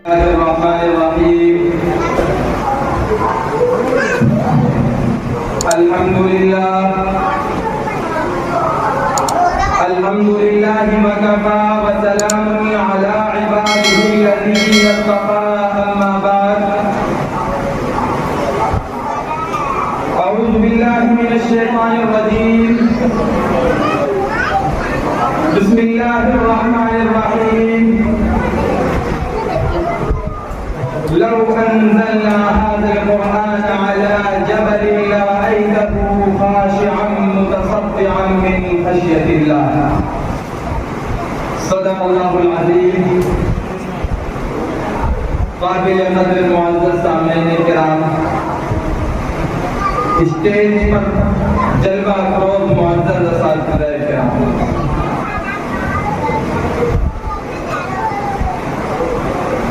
الرحمن الرحيم الحمد لله وكفى وسلام على عباده الذين اصطفى أما بعد أعوذ بالله من الشيطان الرجيم بسم الله الرحمن الرحيم لو أنزلنا هذا القرآن على جبل لرأيته خاشعا متصدعا من خشية الله صدق الله العظيم. قابل قدر معزز سامعین کرام، اسٹیج پر جلوہ افروز معزز اساتذہ کرام،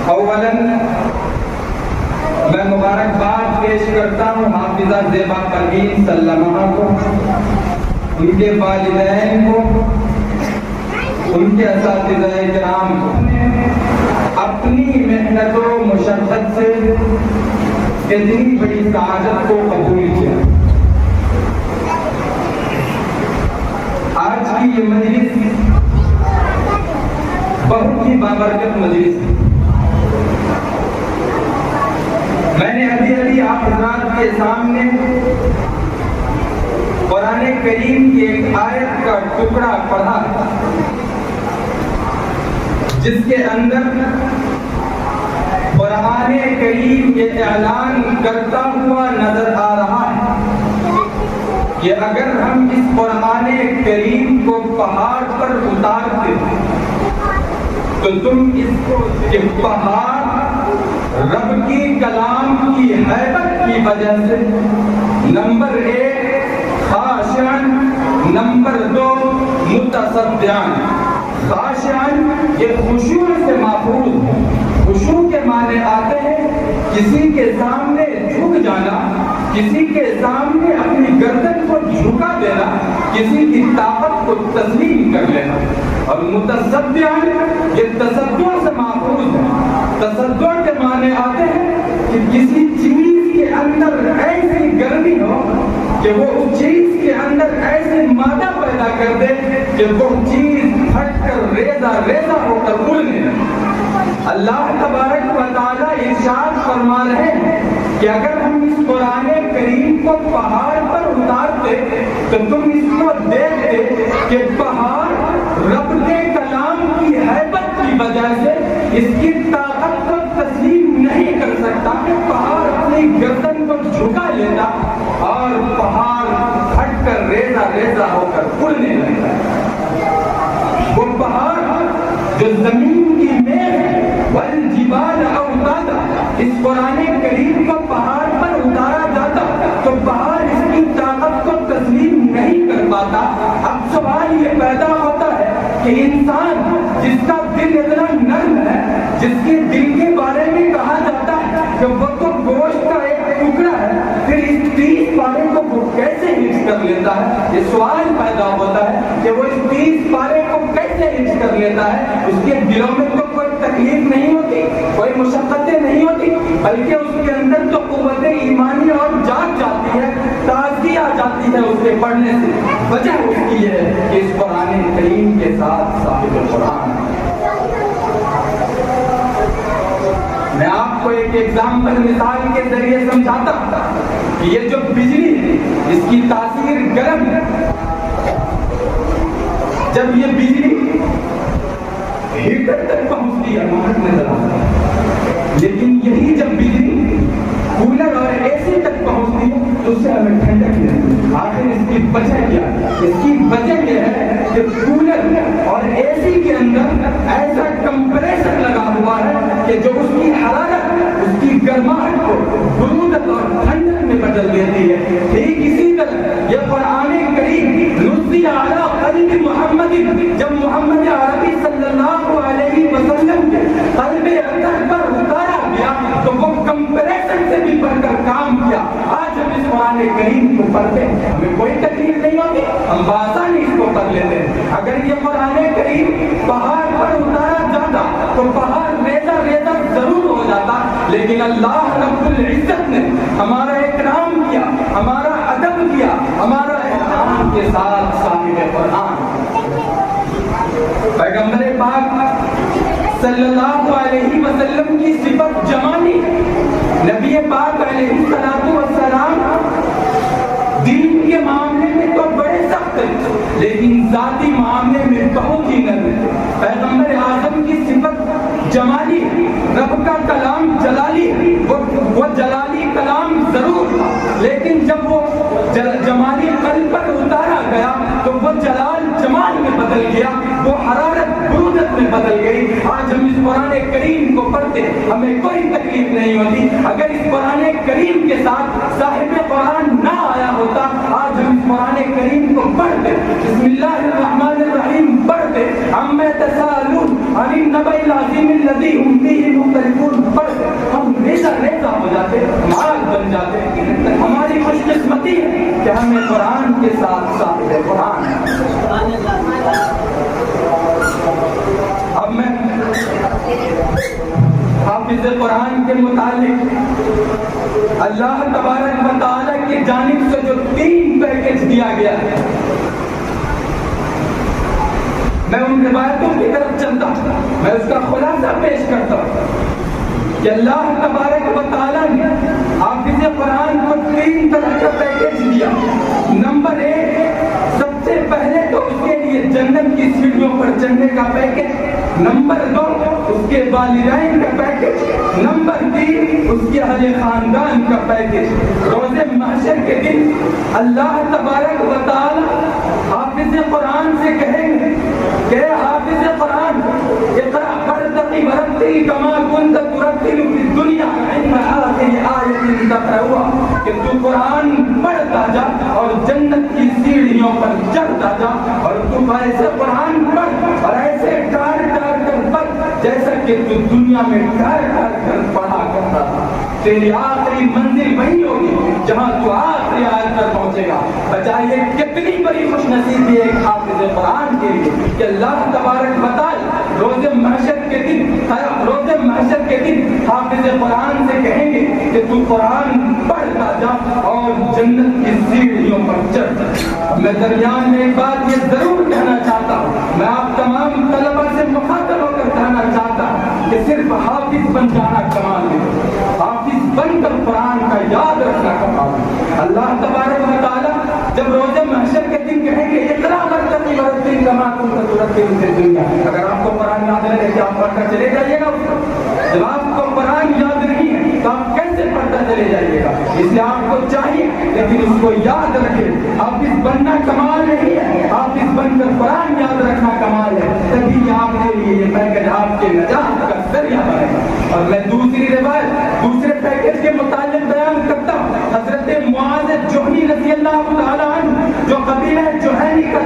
اولاً میں مبارکباد پیش کرتا ہوں حافظہ زیبا پروین سلمہ کو، ان کے والدین کو، ان کے اساتذہ کرام کو اپنی محنت و مشقت سے اتنی بڑی سعادت کو قبول کیا. آج کی یہ مجلس بہت ہی بابرکت مجلس ہے. میں نے ابھی آپ حضرات کے سامنے قرآن کریم کی ایک آیت کا ٹکڑا پڑھا جس کے اندر قرآن کریم یہ اعلان کرتا ہوا نظر آ رہا ہے کہ اگر ہم اس قرآن کریم کو پہاڑ پر اتارتے تو تم اس کو پہاڑ رب کی کلام کی حیبت کی وجہ سے نمبر 1 خاشعاً، نمبر 2 متصدعاً. خاشعاً یہ خشوع سے ماخوذ ہے. خشوع کے معنی آتے ہیں کسی کے سامنے جھک جانا، کسی کے سامنے اپنی گردن کو جھکا دینا، کسی کی طاقت کو تسلیم کر لینا. اور متصدعاً یہ تصدع سے ماخوذ ہے. تصدع کے معنی آتے ہیں کہ کسی چیز کے اندر ایسی گرمی ہو کہ وہ اس چیز کے اندر ایسی مادہ پیدا کر دے کہ وہ چیز پھٹ کر ریزہ ریزہ ہو کر اڑنے لگے. اللہ تبارک و تعالیٰ ارشاد فرما رہے ہیں کہ اگر ہم اس قرآن کریم کو پہاڑ پر اتارتے تو تم اس کو دیکھتے کہ پہاڑ رب کے کلام کی حیبت کی وجہ سے اس کی طاقت کو تسلیم نہیں کر سکتا کہ پہاڑ اپنی گردن کو جھکا لیتا اور پہاڑ پھٹ کر ریزہ ریزہ ہو کر اڑنے لگتا. وہ پہاڑ جو زمین کی میل والجبال اوتادا، اس قرآن کریم کو پہاڑ پر اتارا جاتا تو پہاڑ اس کی طاقت کو تسلیم نہیں کر پاتا. اب سوال یہ پیدا ہوتا ہے کہ انسان جس کا دل اتنا نرم ہے، جس کے دل کے بارے میں کہا جاتا ہے کہ وہ تو گوشت کا ایک ٹکڑا ہے، پھر اس 30 پارے کو وہ کیسے حفظ کر لیتا ہے؟ یہ سوال پیدا ہوتا ہے کہ وہ اس 30 پارے کو کیسے حفظ کر لیتا ہے؟ اس کے دلوں میں تو کوئی تکلیف نہیں ہوتی، کوئی مشقتیں نہیں ہوتی، بلکہ اس کے اندر تو قوت ایمانی اور جاگ جاتی ہے، تازگی آ جاتی ہے اس کے پڑھنے سے. وجہ اس کی ہے کہ اس قرآن کریم کے ساتھ صاحب قرآن. میں آپ کو ایک ایگزامپل مثال کے ذریعے سمجھاتا ہوں کہ یہ جو بجلی ہے اس کی تاثیر گرم ہے. جب یہ بجلی ہیٹر تک پہنچتی ہے مہک نظر آتا ہے، لیکن یہی جب بجلی کولر اور اے سی تک پہنچتی ہے تو اس سے ہمیں ٹھنڈک ملتی ہے. آخر اس کی وجہ کیا ہے؟ اس کی وجہ یہ ہے کہ کولر اور اے سی کے اندر ایسا کمپریسر لگا ہوا ہے کہ جو اس کی حرارت، اس کی گرماہٹ کو برودت اور ٹھنڈک میں بدل دیتی ہے. ٹھیک اسی طرح یہ قرآن کریم نزل علی قلب محمد، جب محمد عربی صلی اللہ علیہ وسلم کے قلب اطہر پر اتارا گیا تو وہ کمپریسر سے بھی بڑھ کر کام کیا. آج ہم اس قرآن کریم کو پڑھتے ہیں ہمیں کوئی تکلیف نہیں ہوتی، ہم بآسانی اس کو پڑھ لیتے ہیں. اگر یہ قرآن کریم پہاڑ پر اتارا جاتا تو پہاڑ ریزہ ریزہ ضرور لیکن اللہ رب العزت نے ہمارا اکرام کیا، ہمارا ادب کیا، ہمارا احترام کے ساتھ صاحب قرآن پیغمبر پاک صلی اللہ علیہ وسلم کی صفت جمالی ہے۔ نبی پاک علیہ السلام دین کے معاملے میں تو بڑے سخت ہیں، لیکن ذاتی معاملے میں بہت ہی نرم ہے۔ پیغمبر اعظم کی صفت جمالی ہے، رب کا کلام جلالی ہے، وہ جلالی کلام ضرور تھا، لیکن جب وہ جمالی قلب پر اتارا گیا تو وہ جلال جمال میں بدل گیا، وہ حرارت برودت میں بدل گئی۔ آج ہم اس قرآن کریم کو پڑھتے ہمیں کوئی تکلیف نہیں ہوتی، اگر اس قرآن کریم کے ساتھ صاحب قرآن نہ آیا ہوتا، آج ہم اس قرآن کریم کو پڑھتے بسم اللہ الرحمن الرحیم پڑھتے عما یتساءلون عن النبأ العظیم الذی هم فیہ مختلفون پڑھتے ہم ریزہ ریزہ ہو جاتے، مال بن جاتے۔ ہماری خوش قسمتی ہے کہ ہمیں قرآن کے ساتھ صاحب قرآن۔ اب میں حافظ قرآن کے متعلق اللہ تبارک و تعالی کی جانب سے جو 3 پیکج دیا گیا ہے، میں ان روایتوں کی طرف چلتا ہوں، میں اس کا خلاصہ پیش کرتا ہوں کہ اللہ تبارک و تعالی نے حافظ قرآن کو 3 طرح کا پیکج دیا۔ نمبر 1، سب سے پہلے تو اس کے لیے جنت کی سیڑھیوں پر چڑھنے کا پیکج، نمبر 2 اس کے والدین کا پیکج، نمبر 3 اس کے اہل خاندان کا پیکج۔ روز محشر کے دن اللہ تبارک و تعالی حافظ قرآن سے کہیں گے کہ حافظ قرآن اقرأ فارتقی ورتل کما کنت ترتل فی الدنیا عند آخر آیت تقرأها، کہ تو قرآن پڑھتا جا اور جنت کی سیڑھیوں پر چڑھتا جا، اور تو ایسے قرآن پڑھ اور ایسے ٹار ٹار کر پڑھ جیسا کہ تو دنیا میں ٹار ٹار کر پڑھا کرتا تھا۔ تیری آخری منزل وہی ہوگی جہاں تو آخری آیت پر پہنچے گا۔ بچائیے کتنی بڑی خوش نصیبی ہے ایک حافظ قرآن کے لیے کہ اللہ تبارک و تعالی روز محشر کے دن حافظ قرآن سے کہیں گے کہ تو قرآن پڑھتا جا اور جنت کی سیڑھیوں پر چڑھ جا۔ میں درمیان میں ایک بات یہ ضرور کہنا چاہتا ہوں، میں آپ تمام طلبہ سے مخاطب ہو کر کہنا چاہتا ہوں کہ صرف حافظ بن جانا کمال نہیں، حافظ بن کر قرآن کا یاد رکھنا کمال ہے۔ اللہ تبارک و تعالی جب روز محشر کے دن کہیں گے اقرأ ورتقی ورتل کما کنت ترتل فی الدنیا، اگر آپ کو قرآن یاد رہے کہ آپ پڑھ کر چلے جائیے گا، جب آپ کو قرآن یاد نہیں ہے تو آپ کیسے پڑھتا چلے جائیے گا؟ اس لیے آپ کو چاہیے لیکن اس کو یاد رکھے۔ حافظ بننا کمال نہیں ہے، حافظ بن کر قرآن یاد رکھنا کمال ہے، تبھی آپ کے لیے یہ پیکج آپ کے نجات کا ذریعہ بنے گا۔ اور میں دوسری روایت دوسرے پیکج کے متعلق بیان کرتا ہوں۔ حضرت معاذ جوہنی رضی اللہ تعالی عنہ جو قبیلہ جوہنی کا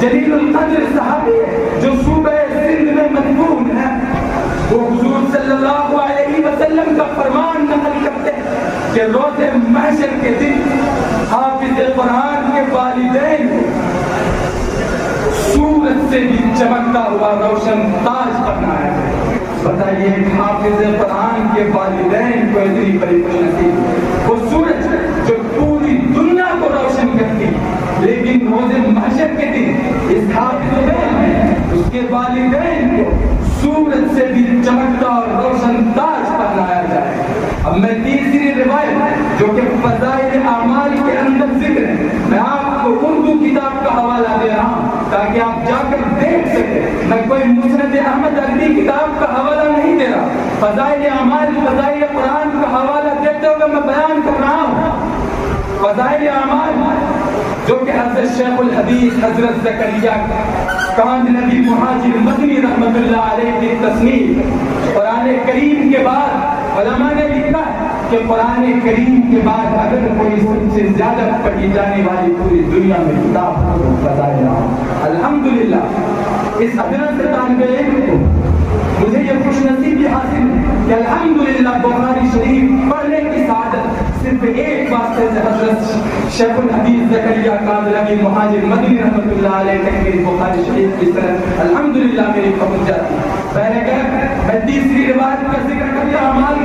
جلیل القدر صحابی ہے جو صوبہ سندھ میں مدفون ہے، وہ حضور صلی اللہ علیہ وسلم کا فرمان نقل کرتے ہیں کہ روز محشر کے دن حافظ قرآن کے والدین سورج سے بھی چمکتا ہوا روشن تاج بنایا ہے۔ بتائیے حافظ قرآن کے والدین کو اتنی بڑی خوش نصیب، وہ سورج جو پوری دنیا کو روشن کرتی، لیکن روز محشر کے دن اس حافظ اس کے والدین کو سورج سے بھی چمکتا اور روشن تاج پہنایا جائے۔ اب میں تیسری روایت جو کہ فضائل اعمال کے اندر ذکر ہے، میں آپ کو اردو کتاب کا حوالہ دے رہا ہوں تاکہ آپ جا کر دیکھ سکیں، میں کوئی مسند احمد عربی کتاب کا حوالہ نہیں دے رہا، فضائل اعمال فضائل قرآن کا حوالہ دیتے ہوئے میں بیان کر رہا ہوں۔ فضائل اعمال جو کہ حضرت شیخ الحدیث حضرت زکریا کاندھلوی مہاجر مدنی رحمت اللہ علیہ کی تصنیف، قرآن کریم کے بعد علماء نے لکھا ہے کہ قرآن کریم کے بعد اگر کوئی سب سے زیادہ پڑھی جانے والی پوری دنیا میں کتاب فضائل اعمال، الحمدللہ اس ادنا سے طالب علم کو مجھے یہ خوش نصیبی حاصل کہ الحمدللہ بخاری شریف پڑھنے کی سعادت صرف ایک واسطے سے حضرت شیخ الحدیث زکریا کاندھلوی مہاجر مدنی رحمت اللہ علیہ تحریر بخاری شریف کی طرف الحمدللہ میری پہنچ جاتی۔ میں تیسری روایت کا ذکر کرتا ہوں، اعمال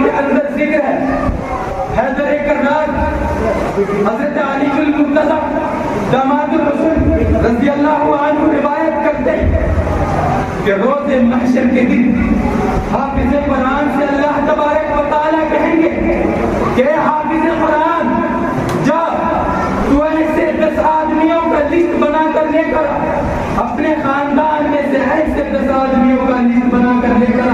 حضرت علی المرتضی داماد الرسول رضی اللہ عنہ روایت کرتے ہیں کہ روز محشر کے دن حافظ قرآن سے اللہ تبارک و تعالیٰ کہیں گے کہ حافظ قرآن جا تو ایسے 10 آدمیوں کا لسٹ بنا کر لے کر اپنے خاندان میں سے ایسے 10 آدمیوں کا لسٹ بنا کر لے کر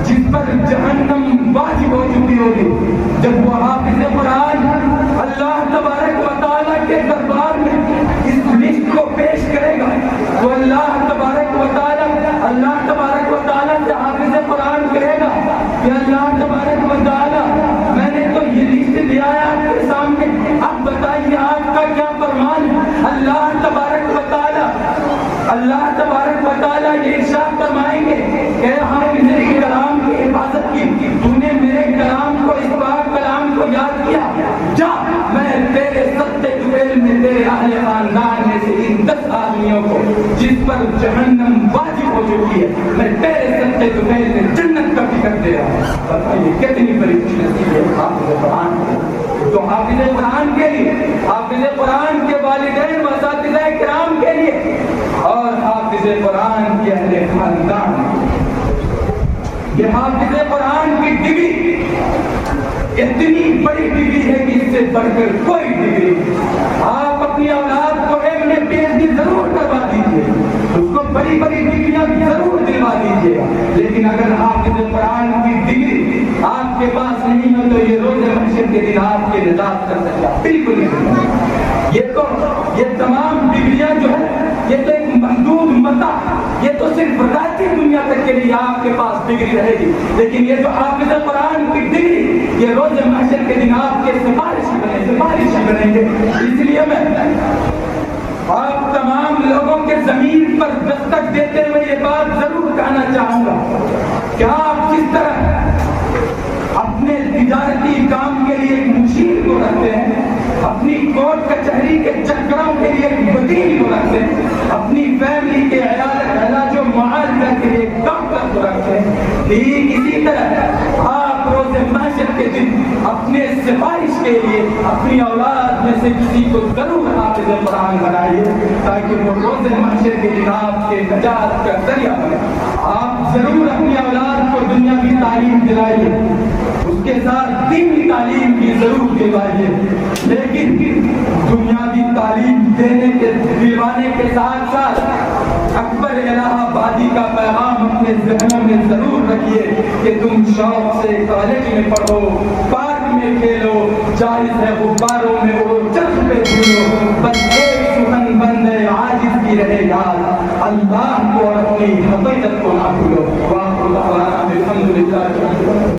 جس پر جہنم واجب ہو چکی ہوگی. جب وہ حافظ قرآن اللہ تبارک و تعالیٰ کے دربار میں اس لسٹ کو پیش کرے گا تو اللہ تبارک و تعالیٰ سے حافظ قرآن کہے گا کہ اللہ تبارک و تعالیٰ میں نے تو یہ لسٹ لیا ہے آپ کے سامنے, اب بتائیے آپ کا کیا فرمان ہے. اللہ تبارک و تعالیٰ یہ ارشاد فرمائیں گے کہ حافظ کلام کی حفاظت کی, تو نے میرے کلام کو, اس پاک کلام کو یاد کیا, جا میں تیرے ستے جبیل میں تیرے اہل خاندان میں سے ان 10 آدمیوں کو جس پر جہنم واجب ہو چکی ہے میں تیرے ستے جبیل میں جنت کا فکر دے رہا ہوں. بتائیے کتنی بڑی خوش نصیبی ہے حافظ قرآن کی. تو حافظ قرآن کے لیے, حافظ قرآن کے والدین و اساتذہ کرام کے لیے اور حافظ قرآن کے اہل خاندان, یہ حافظ قرآن کی ڈگری اتنی بڑی ڈگری ہے کہ اس سے بڑھ کر کوئی ڈگری. آپ اپنی اولاد کو ایم اے پی ایچ ڈی ضرور کروا دیجیے, اس کو بڑی بڑی ڈگریاں ضرور دلوا دیجیے, لیکن اگر حافظ قرآن کی ڈگری آپ کے پاس نہیں ہو تو یہ روز محشر کے دن آپ کی نجات کر سکتا بالکل نہیں. یہ تمام ڈگریاں جو ہے یہ تو ایک محدود متا, یہ تو صرف ذاتی دنیا تک کے لیے آپ کے پاس ڈگری رہے گی, لیکن یہ جو حافظ قرآن کی ڈگری یہ روز محشر کے دن آپ کے سفارشی بنیں گے. اس لیے میں آپ تمام لوگوں کے ضمیر پر دستک دیتے ہوئے یہ بات ضرور کہنا چاہوں گا کہ آپ کس طرح اپنے تجارتی کام کے لیے ایک مشیر کو رکھتے ہیں, اپنی کورٹ کچہری کے چکروں کے لیے ایک وکیل کو رکھتے ہیں, اپنی فیملی کے علاج و معالجہ کے لیے ایک ڈاکٹر کو رکھتے ہیں, ٹھیک اسی طرح آپ روز محشر کے دن اپنے سفارش کے لیے اپنی اولاد میں سے کسی کو ضرور حافظ قرآن بنائیے تاکہ وہ روز محشر کے دن آپ کے نجات کا ذریعہ بنے. آپ ضرور اپنی اولاد کو دنیاوی تعلیم دلائیے, اس کے ساتھ دینی تعلیم بھی ضرور دلوائیے, لیکن دنیاوی تعلیم دلوانے کے ساتھ ساتھ اکبر الہ آبادی کا پیغام اپنے ذہنوں میں ضرور رکھیے کہ تم شوق سے کالج میں پڑھو, پارک میں کھیلو, جائز ہے غباروں میں اڑو, چرخ پہ جھولو, بس ایک سخن بند ہے عاجز کی رہے یاد, اللہ کو اور اپنی